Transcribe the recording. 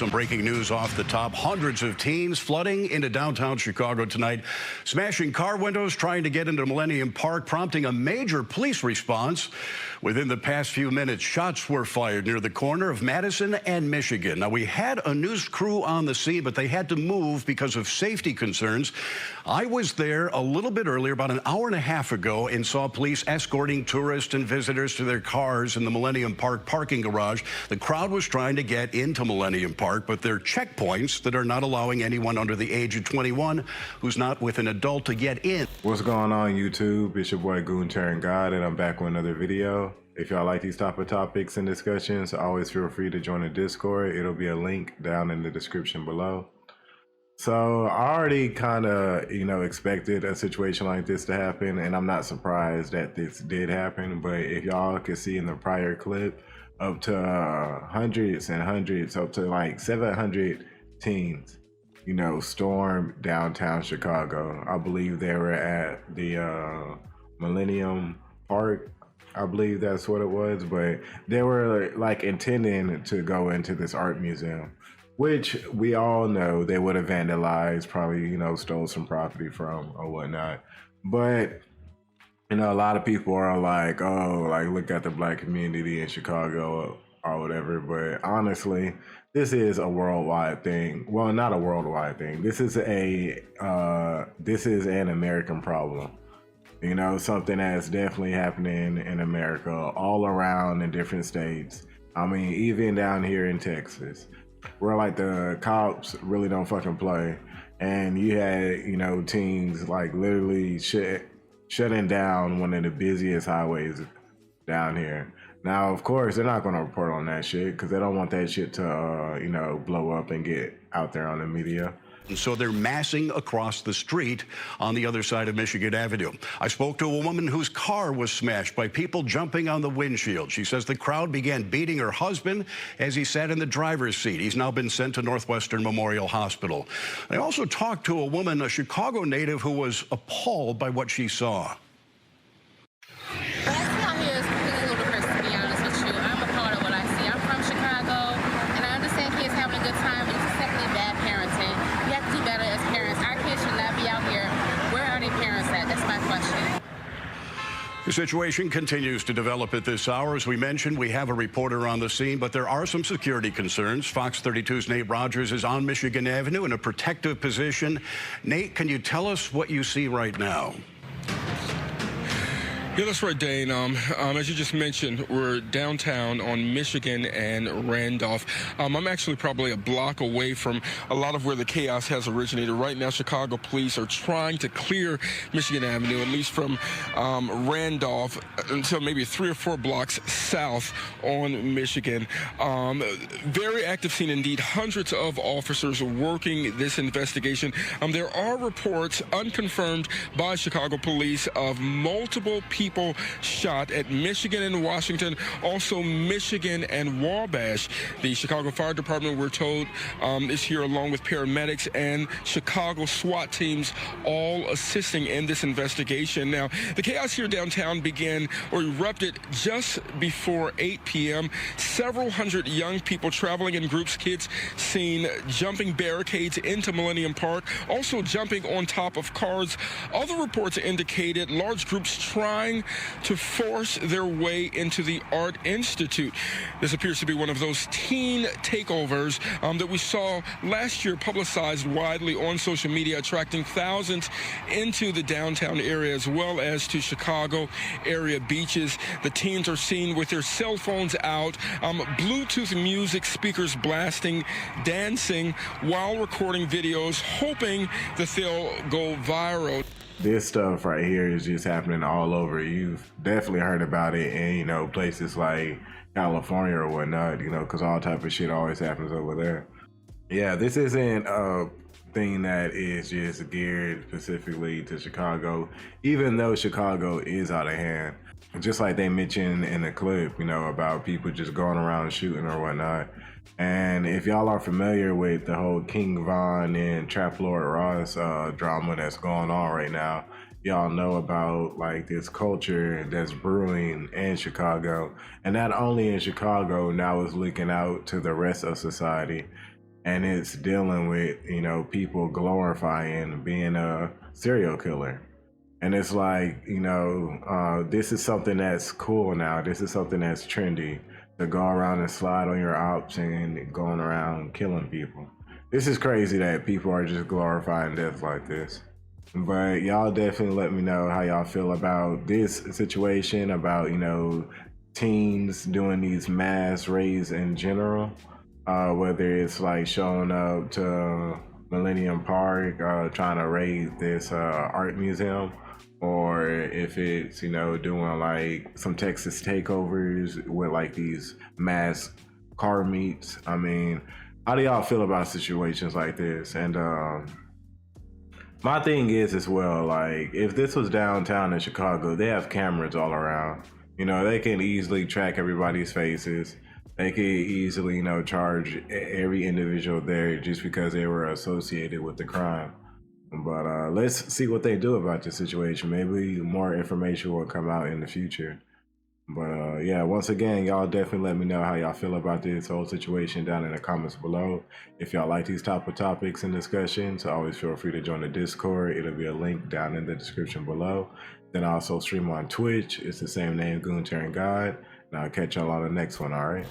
Some breaking news off the top. Hundreds of teens flooding into downtown Chicago tonight, smashing car windows, trying to get into Millennium Park, prompting a major police response. Within the past few minutes, shots were fired near the corner of Madison and Michigan. Now, we had a news crew on the scene, but they had to move because of safety concerns. I was there a little bit earlier, about an hour and a half ago, and saw police escorting tourists and visitors to their cars in the Millennium Park parking garage. The crowd was trying to get into Millennium Park, but there are checkpoints that are not allowing anyone under the age of 21 who's not with an adult to get in. What's going on, YouTube? It's your boy Goon Tearing God, and I'm back with another video. If y'all like these type of topics and discussions, always feel free to join the Discord. It'll be a link down in the description below. So I already kind of, expected a situation like this to happen, and I'm not surprised that this did happen. But if y'all could see in the prior clip, up to hundreds and hundreds, up to like 700 teens, stormed downtown Chicago. I believe they were at the Millennium Park. I believe that's what it was, but they were like intending to go into this art museum, which we all know they would have vandalized, probably, stole some property from or whatnot. But, a lot of people are like, oh, like, look at the black community in Chicago or whatever. But honestly, this is a worldwide thing. Well, not a worldwide thing. This is an American problem. Something that's definitely happening in America, all around in different states. I mean, even down here in Texas, where like the cops really don't fucking play. And you had, teens like literally shutting down one of the busiest highways down here. Now, of course, they're not going to report on that shit because they don't want that shit to, blow up and get out there on the media. And so they're massing across the street on the other side of Michigan Avenue. I spoke to a woman whose car was smashed by people jumping on the windshield. She says the crowd began beating her husband as he sat in the driver's seat. He's now been sent to Northwestern Memorial Hospital. I also talked to a woman, a Chicago native, who was appalled by what she saw. The situation continues to develop at this hour. As we mentioned, we have a reporter on the scene, but there are some security concerns. Fox 32's Nate Rogers is on Michigan Avenue in a protective position. Nate, can you tell us what you see right now? Yeah, that's right, Dane. As you just mentioned, we're downtown on Michigan and Randolph. I'm actually probably a block away from a lot of where the chaos has originated. Right now, Chicago police are trying to clear Michigan Avenue, at least from Randolph until maybe 3 or 4 blocks south on Michigan. Very active scene indeed. Hundreds of officers working this investigation. There are reports, unconfirmed by Chicago police, of multiple people shot at Michigan and Washington, also Michigan and Wabash. The Chicago Fire Department, we're told, is here along with paramedics and Chicago SWAT teams, all assisting in this investigation. Now, the chaos here downtown began or erupted just before 8 p.m. Several hundred young people traveling in groups, kids seen jumping barricades into Millennium Park, also jumping on top of cars. Other reports indicated large groups trying to force their way into the Art Institute. This appears to be one of those teen takeovers that we saw last year, publicized widely on social media, attracting thousands into the downtown area as well as to Chicago area beaches. The teens are seen with their cell phones out, Bluetooth music speakers blasting, dancing while recording videos, hoping that they'll go viral. This stuff right here is just happening all over. You've definitely heard about it in, places like California or whatnot, because all type of shit always happens over there. Yeah, this isn't a thing that is just geared specifically to Chicago, even though Chicago is out of hand. Just like they mentioned in the clip, about people just going around shooting or whatnot. And if y'all are familiar with the whole King Von and Trap Lord Ross drama that's going on right now, y'all know about like this culture that's brewing in Chicago. And not only in Chicago, now it's leaking out to the rest of society. and it's dealing with, you know, people glorifying being a serial killer. And it's like, you know, this is something that's cool now. This is something that's trendy, to go around and slide on your ops and going around killing people. This is crazy that people are just glorifying death like this. But y'all definitely let me know how y'all feel about this situation, about, you know, teens doing these mass raids in general. Whether it's like showing up to Millennium Park, trying to raid this art museum, or if it's, you know, doing like some Texas takeovers with like these mass car meets. I mean, how do y'all feel about situations like this? And my thing is as well, like, if this was downtown in Chicago, they have cameras all around. You know, they can easily track everybody's faces. They could easily, you know, charge every individual there just because they were associated with the crime. But let's see what they do about the situation. Maybe more information will come out in the future. But yeah, once again, y'all definitely let me know how y'all feel about this whole situation down in the comments below. If y'all like these type of topics and discussions, always feel free to join the Discord. It'll be a link down in the description below. Then I also stream on Twitch. It's the same name, Goon Tearing God. And I'll catch y'all on the next one, all right?